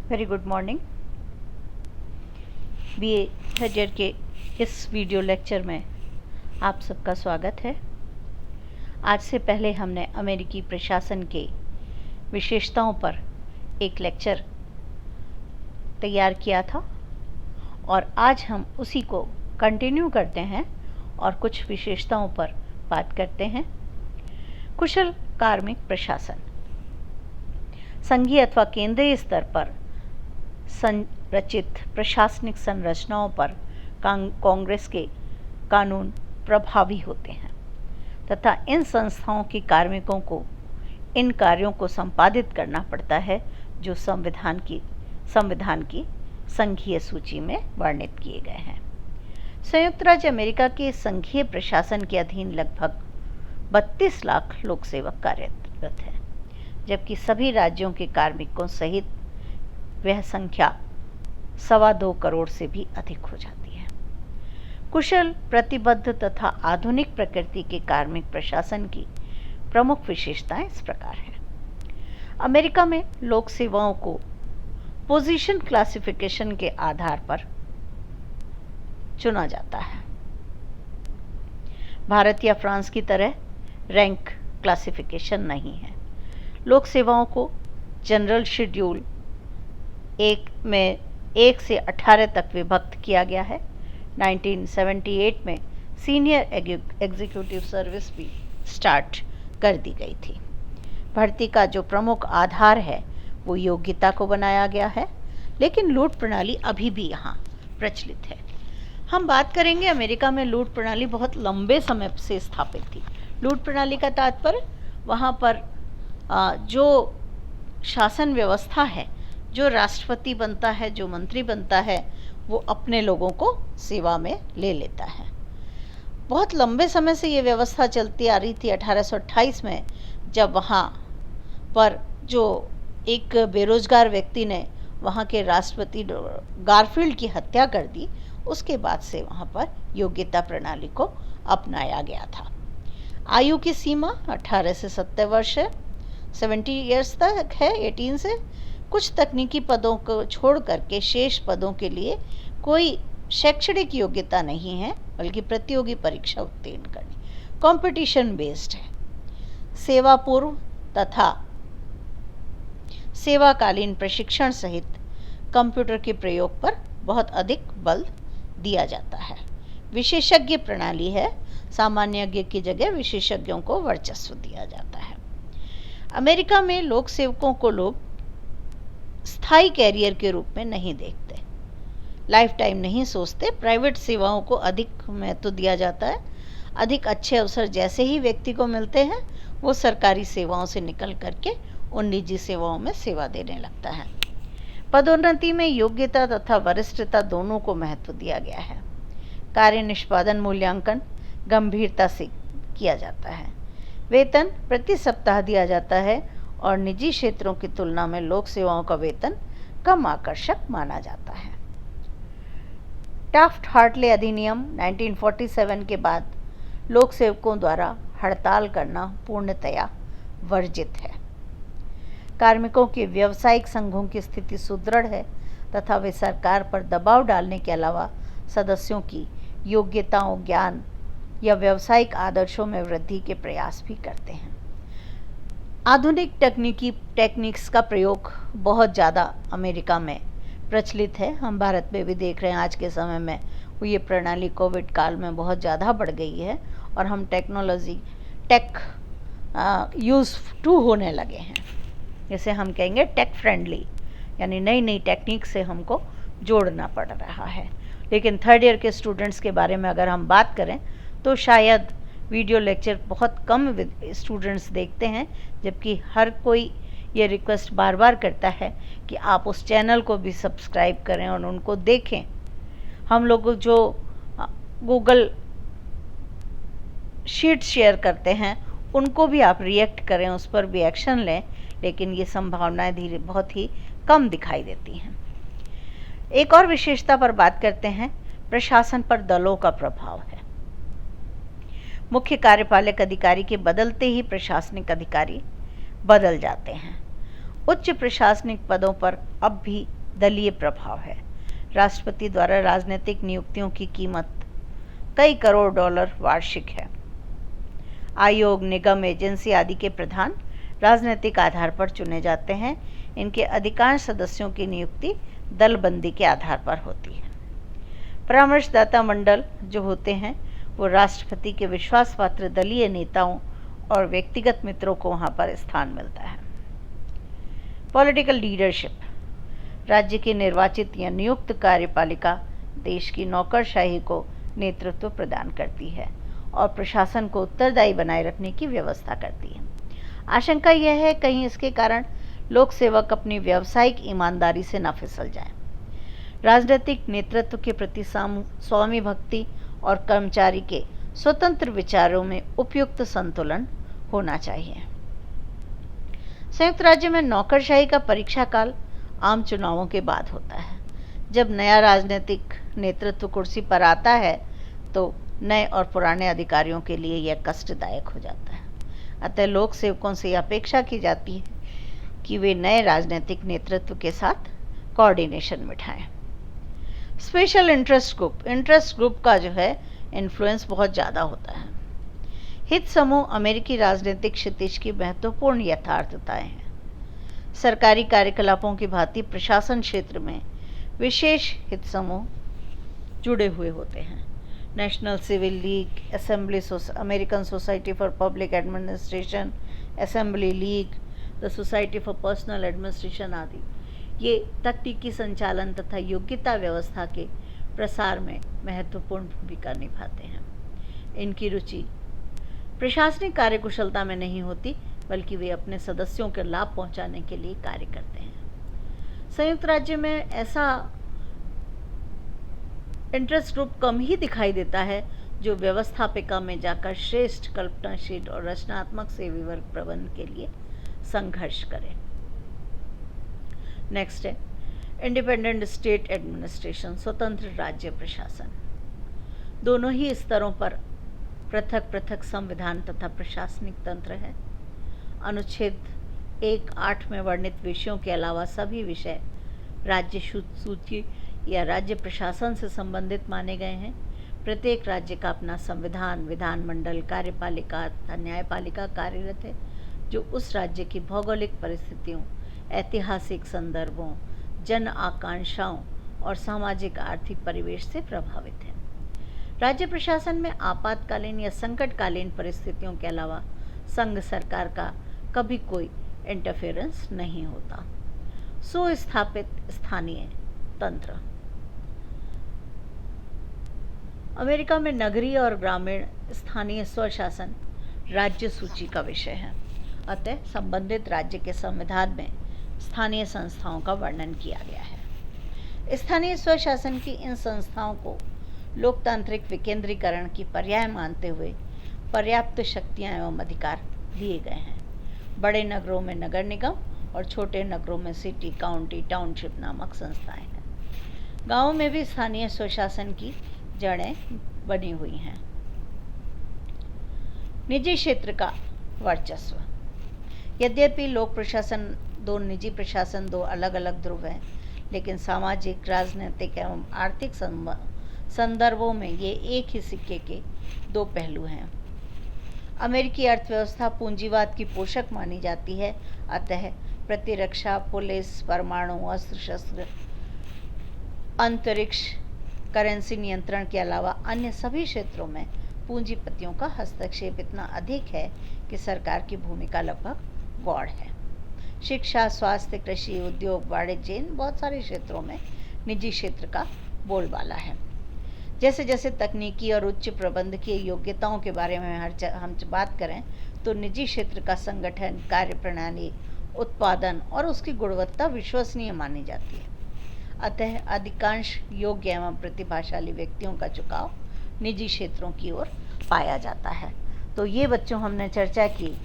Very good morning. BA third year के इस video lecture में आप सबका स्वागत है। आज से पहले हमने अमेरिकी प्रशासन के विशेषताओं पर एक लेक्चर तैयार किया था और आज हम उसी को कंटिन्यू करते हैं और कुछ विशेषताओं पर बात करते हैं। कुशल कार्मिक प्रशासन संघीय अथवा केंद्रीय स्तर पर संरचित प्रशासनिक संरचनाओं पर कांग्रेस के कानून प्रभावी होते हैं तथा इन संस्थाओं के कार्मिकों को इन कार्यों को संपादित करना पड़ता है जो संविधान की संघीय सूची में वर्णित किए गए हैं। संयुक्त राज्य अमेरिका के संघीय प्रशासन के अधीन लगभग 32 लाख लोक सेवक कार्यरत हैं, जबकि सभी राज्यों के कार्मिकों सहित वह संख्या 2.25 करोड़ से भी अधिक हो जाती है। कुशल, प्रतिबद्ध तथा आधुनिक प्रकृति के कार्मिक प्रशासन की प्रमुख विशेषताएं इस प्रकार हैं। अमेरिका में लोक सेवाओं को पोजीशन क्लासिफिकेशन के आधार पर चुना जाता है। भारत या फ्रांस की तरह रैंक क्लासिफिकेशन नहीं है। लोक सेवाओं को जनरल शेड्यूल 1 में 1 से 18 तक विभक्त किया गया है। 1978 में सीनियर एग्जीक्यूटिव सर्विस भी स्टार्ट कर दी गई थी। भर्ती का जो प्रमुख आधार है वो योग्यता को बनाया गया है, लेकिन लूट प्रणाली अभी भी यहाँ प्रचलित है। हम बात करेंगे अमेरिका में लूट प्रणाली बहुत लंबे समय से स्थापित थी। लूट प्रणाली का तात्पर्य वहाँ पर जो शासन व्यवस्था है, जो राष्ट्रपति बनता है, जो मंत्री बनता है, वो अपने लोगों को सेवा में ले लेता है। बहुत लंबे समय से ये व्यवस्था चलती आ रही थी। 1828 में जब वहाँ पर जो एक बेरोजगार व्यक्ति ने वहाँ के राष्ट्रपति गारफील्ड की हत्या कर दी, उसके बाद से वहाँ पर योग्यता प्रणाली को अपनाया गया था। आयु की सीमा 18 से 70 वर्ष है, 70 ईयर्स तक है, 18 से। कुछ तकनीकी पदों को छोड़ करके शेष पदों के लिए कोई शैक्षणिक योग्यता नहीं है, बल्कि प्रतियोगी परीक्षा उत्तीर्ण करनी। कंपटीशन बेस्ड है। सेवा पूर्व तथा सेवाकालीन प्रशिक्षण सहित कंप्यूटर के प्रयोग पर बहुत अधिक बल दिया जाता है। विशेषज्ञ प्रणाली है। सामान्यज्ञ की जगह विशेषज्ञों को वर्चस्व दिया जाता है। अमेरिका में लोक सेवकों को लोग स्थायी कैरियर के रूप में नहीं देखते, लाइफ टाइम नहीं सोचते। प्राइवेट सेवाओं को अधिक महत्व दिया जाता है। अधिक अच्छे अवसर जैसे ही व्यक्ति को मिलते हैं, वो सरकारी सेवाओं से निकल करके उन निजी सेवाओं में सेवा देने लगता है। पदोन्नति में योग्यता तथा वरिष्ठता दोनों को महत्व दिया गया है। कार्य निष्पादन मूल्यांकन गंभीरता से किया जाता है। वेतन प्रति सप्ताह दिया जाता है और निजी क्षेत्रों की तुलना में लोक सेवाओं का वेतन कम आकर्षक माना जाता है। टाफ्ट-हार्टले अधिनियम 1947 के बाद लोक सेवकों द्वारा हड़ताल करना पूर्णतया वर्जित है। कार्मिकों के व्यावसायिक संघों की स्थिति सुदृढ़ है तथा वे सरकार पर दबाव डालने के अलावा सदस्यों की योग्यताओं, ज्ञान या व्यावसायिक आदर्शों में वृद्धि के प्रयास भी करते हैं। आधुनिक टेक्निक्स का प्रयोग बहुत ज़्यादा अमेरिका में प्रचलित है। हम भारत में भी देख रहे हैं आज के समय में ये प्रणाली कोविड काल में बहुत ज़्यादा बढ़ गई है और हम टेक यूज़ टू होने लगे हैं। जैसे हम कहेंगे टेक फ्रेंडली, यानी नई नई टेक्निक से हमको जोड़ना पड़ रहा है। लेकिन थर्ड ईयर के स्टूडेंट्स के बारे में अगर हम बात करें तो शायद वीडियो लेक्चर बहुत कम स्टूडेंट्स देखते हैं, जबकि हर कोई ये रिक्वेस्ट बार बार करता है कि आप उस चैनल को भी सब्सक्राइब करें और उनको देखें। हम लोग जो गूगल शीट शेयर करते हैं उनको भी आप रिएक्ट करें, उस पर भी एक्शन लें, लेकिन ये संभावनाएं बहुत ही कम दिखाई देती हैं। एक और विशेषता पर बात करते हैं। प्रशासन पर दलों का प्रभाव है। मुख्य कार्यपालक अधिकारी के बदलते ही प्रशासनिक अधिकारी बदल जाते हैं उच्च प्रशासनिक पदों पर अब भी दलीय प्रभाव है। राष्ट्रपति द्वारा राजनीतिक नियुक्तियों की कीमत कई करोड़ डॉलर वार्षिक है। आयोग, निगम, एजेंसी आदि के प्रधान राजनीतिक आधार पर चुने जाते हैं। इनके अधिकांश सदस्यों की नियुक्ति दलबंदी के आधार पर होती है। परामर्शदाता मंडल जो होते हैं वो राष्ट्रपति के विश्वासपात्र दलीय नेताओं और व्यक्तिगत मित्रों को वहाँ पर स्थान मिलता है। पॉलिटिकल लीडरशिप, राज्य की निर्वाचित या नियुक्त कार्यपालिका देश की नौकरशाही को नेतृत्व प्रदान करती है और प्रशासन को उत्तरदायी बनाए रखने की व्यवस्था करती है। आशंका यह है कहीं इसके कारण लोक सेवक अपनी व्यावसायिक ईमानदारी से न फिसल जाएं। राजनीतिक नेतृत्व के प्रति स्वामी भक्ति और कर्मचारी के स्वतंत्र विचारों में उपयुक्त संतुलन होना चाहिए। संयुक्त राज्य में नौकरशाही का परीक्षा काल आम चुनावों के बाद होता है। जब नया राजनीतिक नेतृत्व कुर्सी पर आता है तो नए और पुराने अधिकारियों के लिए यह कष्टदायक हो जाता है। अतः लोक सेवकों से यह अपेक्षा की जाती है कि वे नए राजनीतिक नेतृत्व के साथ कोऑर्डिनेशन बिठाएं। स्पेशल इंटरेस्ट ग्रुप का जो है इन्फ्लुएंस बहुत ज़्यादा होता है। हित समूह अमेरिकी राजनीतिक क्षितिज की महत्वपूर्ण यथार्थताएं हैं। सरकारी कार्यकलापों की भांति प्रशासन क्षेत्र में विशेष हित समूह जुड़े हुए होते हैं। National civil league, American society for public administration, assembly league, the society for personnel administration आदि ये तकनीकी संचालन तथा योग्यता व्यवस्था के प्रसार में महत्वपूर्ण भूमिका निभाते हैं। इनकी रुचि प्रशासनिक कार्यकुशलता में नहीं होती, बल्कि वे अपने सदस्यों के लाभ पहुंचाने के लिए कार्य करते हैं। संयुक्त राज्य में ऐसा इंटरेस्ट ग्रुप कम ही दिखाई देता है जो व्यवस्थापिका में जाकर श्रेष्ठ कल्पनाशील और रचनात्मक सेवी वर्ग प्रबंधन के लिए संघर्ष करें। नेक्स्ट है इंडिपेंडेंट स्टेट एडमिनिस्ट्रेशन, स्वतंत्र राज्य प्रशासन। दोनों ही स्तरों पर पृथक पृथक संविधान तथा प्रशासनिक तंत्र है। अनुच्छेद 1(8) में वर्णित विषयों के अलावा सभी विषय राज्य सूची या राज्य प्रशासन से संबंधित माने गए हैं। प्रत्येक राज्य का अपना संविधान, विधानमंडल, कार्यपालिका तथा न्यायपालिका कार्यरत है जो उस राज्य की भौगोलिक परिस्थितियों, ऐतिहासिक संदर्भों, जन आकांक्षाओं और सामाजिक आर्थिक परिवेश से प्रभावित है। राज्य प्रशासन में आपातकालीन या संकटकालीन परिस्थितियों के अलावा संघ सरकार का कभी कोई इंटरफेरेंस नहीं होता। सुस्थापित स्थानीय तंत्र। अमेरिका में नगरीय और ग्रामीण स्थानीय स्वशासन राज्य सूची का विषय है। अतः संबंधित राज्य के संविधान में स्थानीय संस्थाओं का वर्णन किया गया है। स्थानीय स्वशासन की इन संस्थाओं को लोकतांत्रिक विकेंद्रीकरण की पर्याय मानते हुए पर्याप्त शक्तियां एवं अधिकार दिए गए हैं। बड़े नगरों में नगर निगम और छोटे नगरों में सिटी, काउंटी, टाउनशिप नामक संस्थाएं हैं। गांवों में भी स्थानीय स्वशासन की जड़ें बनी हुई हैं। निजी क्षेत्र का वर्चस्व। यद्यपि लोक प्रशासन निजी प्रशासन दो अलग अलग ध्रुव हैं, लेकिन सामाजिक, राजनीतिक एवं आर्थिक संदर्भों में ये एक ही सिक्के के दो पहलू हैं। अमेरिकी अर्थव्यवस्था पूंजीवाद की पोषक मानी जाती है। अतः प्रतिरक्षा, पुलिस, परमाणु अस्त्र शस्त्र, अंतरिक्ष, करेंसी नियंत्रण के अलावा अन्य सभी क्षेत्रों में पूंजीपतियों का हस्तक्षेप इतना अधिक है कि सरकार की भूमिका लगभग गौण है। शिक्षा, स्वास्थ्य, कृषि, उद्योग, वाणिज्य, इन बहुत सारे क्षेत्रों में निजी क्षेत्र का बोलबाला है। जैसे जैसे तकनीकी और उच्च प्रबंधकीय योग्यताओं के बारे में हम बात करें तो निजी क्षेत्र का संगठन, कार्यप्रणाली, उत्पादन और उसकी गुणवत्ता विश्वसनीय मानी जाती है। अतः अधिकांश योग्य एवं प्रतिभाशाली व्यक्तियों का झुकाव निजी क्षेत्रों की ओर पाया जाता है। तो ये बच्चों हमने चर्चा की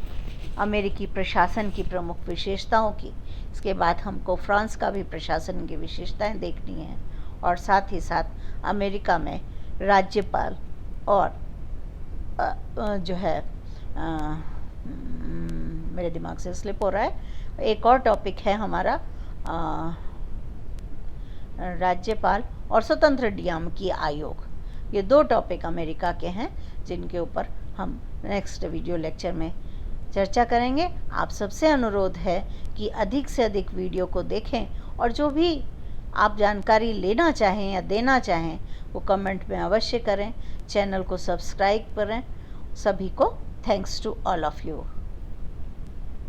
अमेरिकी प्रशासन की प्रमुख विशेषताओं की। इसके बाद हमको फ्रांस का भी प्रशासन की विशेषताएं देखनी है और साथ ही साथ अमेरिका में राज्यपाल और जो है मेरे दिमाग से स्लिप हो रहा है। एक और टॉपिक है हमारा राज्यपाल और स्वतंत्र नियामकीय आयोग। ये 2 टॉपिक अमेरिका के हैं जिनके ऊपर हम नेक्स्ट वीडियो लेक्चर में चर्चा करेंगे। आप सबसे अनुरोध है कि अधिक से अधिक वीडियो को देखें और जो भी आप जानकारी लेना चाहें या देना चाहें वो कमेंट में अवश्य करें। चैनल को सब्सक्राइब करें। सभी को thanks to all of you.